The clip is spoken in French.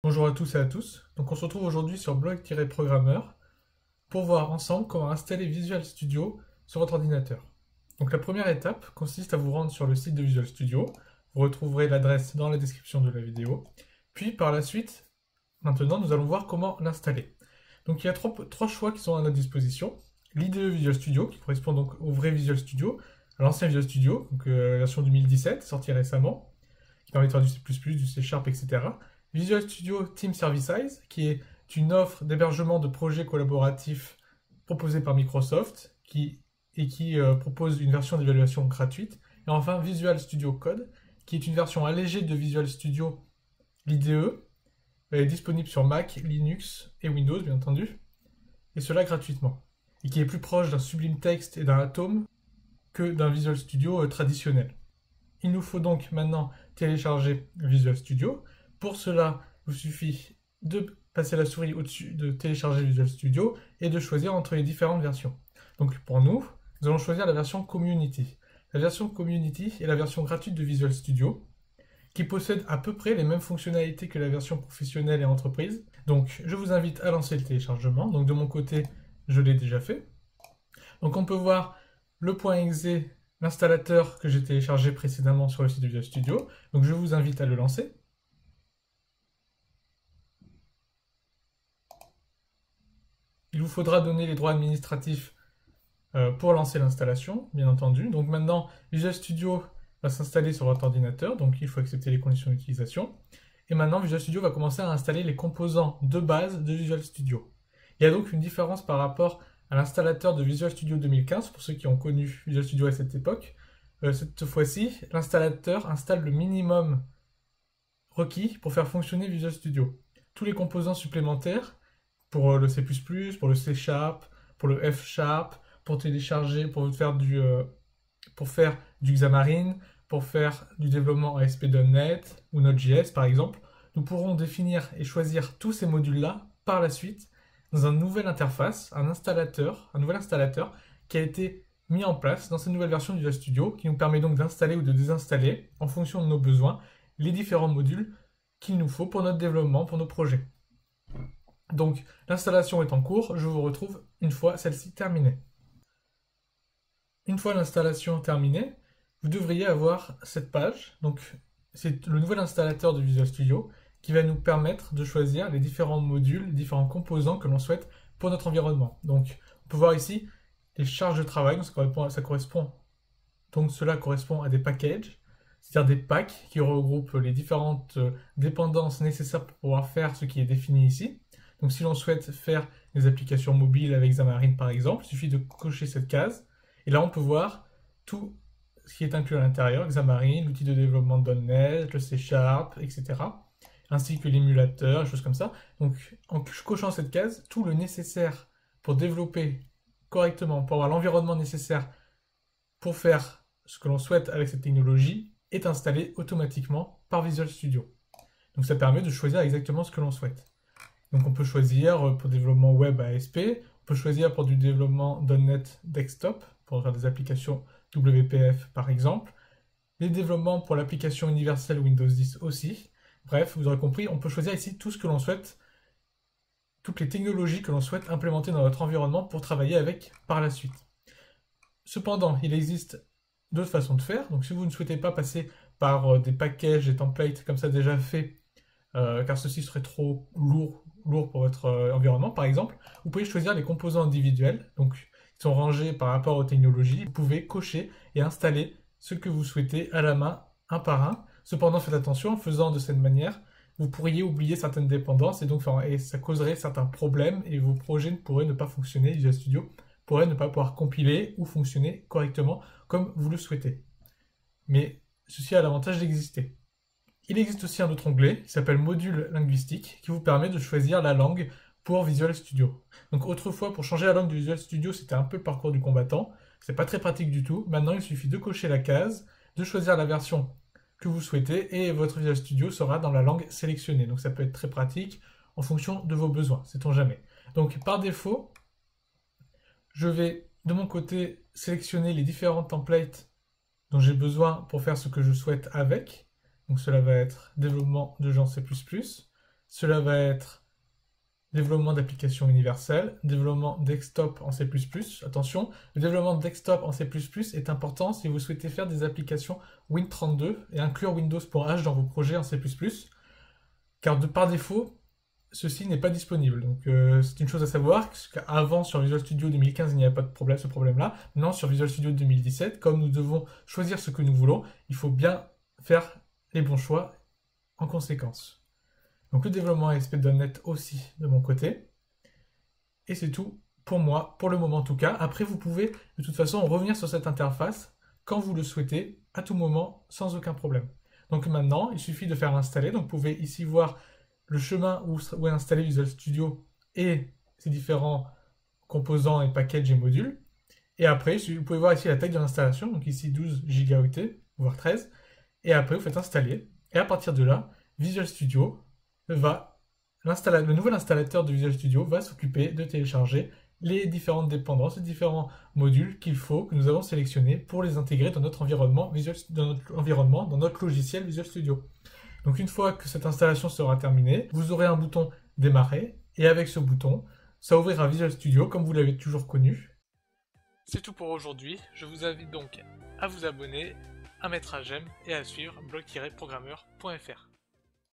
Bonjour à tous et à tous. Donc on se retrouve aujourd'hui sur blog-programmeur pour voir ensemble comment installer Visual Studio sur votre ordinateur. Donc la première étape consiste à vous rendre sur le site de Visual Studio. Vous retrouverez l'adresse dans la description de la vidéo. Puis par la suite, maintenant nous allons voir comment l'installer. Donc il y a trois choix qui sont à notre disposition. L'IDE Visual Studio qui correspond donc au vrai Visual Studio, à l'ancien Visual Studio, donc version 2017, sortie récemment, qui permet de faire du C++, du C#, etc. Visual Studio Team Services, qui est une offre d'hébergement de projets collaboratifs proposée par Microsoft, qui propose une version d'évaluation gratuite. Et enfin, Visual Studio Code, qui est une version allégée de Visual Studio, l'IDE. Elle est disponible sur Mac, Linux et Windows, bien entendu, et cela gratuitement. Et qui est plus proche d'un Sublime Text et d'un Atom que d'un Visual Studio traditionnel. Il nous faut donc maintenant télécharger Visual Studio. Pour cela, il vous suffit de passer la souris au-dessus de télécharger Visual Studio et de choisir entre les différentes versions. Donc pour nous allons choisir la version Community. La version Community est la version gratuite de Visual Studio qui possède à peu près les mêmes fonctionnalités que la version professionnelle et entreprise. Donc je vous invite à lancer le téléchargement. Donc de mon côté, je l'ai déjà fait. Donc on peut voir le .exe, l'installateur que j'ai téléchargé précédemment sur le site de Visual Studio. Donc je vous invite à le lancer. Il vous faudra donner les droits administratifs pour lancer l'installation, bien entendu. Donc maintenant, Visual Studio va s'installer sur votre ordinateur, donc il faut accepter les conditions d'utilisation. Et maintenant, Visual Studio va commencer à installer les composants de base de Visual Studio. Il y a donc une différence par rapport à l'installateur de Visual Studio 2015, pour ceux qui ont connu Visual Studio à cette époque. Cette fois-ci, l'installateur installe le minimum requis pour faire fonctionner Visual Studio. Tous les composants supplémentaires, pour le C++, pour le C#, pour le F#, pour télécharger, pour faire du Xamarin, pour faire du développement ASP.NET ou Node.js par exemple, nous pourrons définir et choisir tous ces modules-là par la suite dans une nouvelle interface, un nouvel installateur qui a été mis en place dans cette nouvelle version de Visual Studio qui nous permet donc d'installer ou de désinstaller en fonction de nos besoins les différents modules qu'il nous faut pour notre développement, pour nos projets. Donc l'installation est en cours, je vous retrouve une fois celle-ci terminée. Une fois l'installation terminée, vous devriez avoir cette page. Donc c'est le nouvel installateur de Visual Studio qui va nous permettre de choisir les différents modules, les différents composants que l'on souhaite pour notre environnement. Donc on peut voir ici les charges de travail, donc cela correspond à des packages, c'est-à-dire des packs qui regroupent les différentes dépendances nécessaires pour pouvoir faire ce qui est défini ici. Donc si l'on souhaite faire des applications mobiles avec Xamarin par exemple, il suffit de cocher cette case. Et là on peut voir tout ce qui est inclus à l'intérieur, Xamarin, l'outil de développement de .NET, le C#, etc. Ainsi que l'émulateur, des choses comme ça. Donc en cochant cette case, tout le nécessaire pour développer correctement, pour avoir l'environnement nécessaire pour faire ce que l'on souhaite avec cette technologie est installé automatiquement par Visual Studio. Donc ça permet de choisir exactement ce que l'on souhaite. Donc on peut choisir pour développement web ASP, on peut choisir pour du développement .NET Desktop, pour faire des applications WPF par exemple, les développements pour l'application universelle Windows 10 aussi. Bref, vous aurez compris, on peut choisir ici tout ce que l'on souhaite, toutes les technologies que l'on souhaite implémenter dans notre environnement pour travailler avec par la suite. Cependant, il existe d'autres façons de faire. Donc si vous ne souhaitez pas passer par des packages et templates comme ça déjà fait, car ceci serait trop lourd pour votre environnement par exemple, vous pouvez choisir les composants individuels, donc ils sont rangés par rapport aux technologies, vous pouvez cocher et installer ce que vous souhaitez à la main, un par un. Cependant faites attention, en faisant de cette manière, vous pourriez oublier certaines dépendances et ça causerait certains problèmes et vos projets pourraient ne pas fonctionner, Visual Studio pourrait ne pas pouvoir compiler ou fonctionner correctement comme vous le souhaitez. Mais ceci a l'avantage d'exister. Il existe aussi un autre onglet qui s'appelle Module linguistique qui vous permet de choisir la langue pour Visual Studio. Donc autrefois, pour changer la langue de Visual Studio, c'était un peu le parcours du combattant. C'est pas très pratique du tout. Maintenant, il suffit de cocher la case, de choisir la version que vous souhaitez et votre Visual Studio sera dans la langue sélectionnée. Donc ça peut être très pratique en fonction de vos besoins, sait-on jamais. Donc par défaut, je vais de mon côté sélectionner les différents templates dont j'ai besoin pour faire ce que je souhaite avec. Donc cela va être développement de genre C++, Cela va être développement d'applications universelles, développement desktop en C++. Attention, le développement desktop en C++ est important si vous souhaitez faire des applications Win32 et inclure Windows pour H dans vos projets en C++, car par défaut, ceci n'est pas disponible. Donc c'est une chose à savoir, qu'avant sur Visual Studio 2015, il n'y avait pas de problème, ce problème-là. Maintenant sur Visual Studio 2017, comme nous devons choisir ce que nous voulons, il faut bien faire les bons choix en conséquence. Donc le développement ASP.NET aussi de mon côté. Et c'est tout pour moi, pour le moment en tout cas. Après, vous pouvez de toute façon revenir sur cette interface quand vous le souhaitez, à tout moment, sans aucun problème. Donc maintenant, il suffit de faire installer. Donc vous pouvez ici voir le chemin où est installé Visual Studio et ses différents composants et packages et modules. Et après, vous pouvez voir ici la taille de l'installation. Donc ici 12 Go, voire 13. Et après, vous faites installer. Et à partir de là, Visual Studio le nouvel installateur de Visual Studio va s'occuper de télécharger les différentes dépendances, les différents modules que nous avons sélectionnés pour les intégrer dans notre environnement, dans notre logiciel Visual Studio. Donc une fois que cette installation sera terminée, vous aurez un bouton démarrer et avec ce bouton, ça ouvrira Visual Studio comme vous l'avez toujours connu. C'est tout pour aujourd'hui. Je vous invite donc à vous abonner, à mettre un j'aime et à suivre blog-programmeur.fr.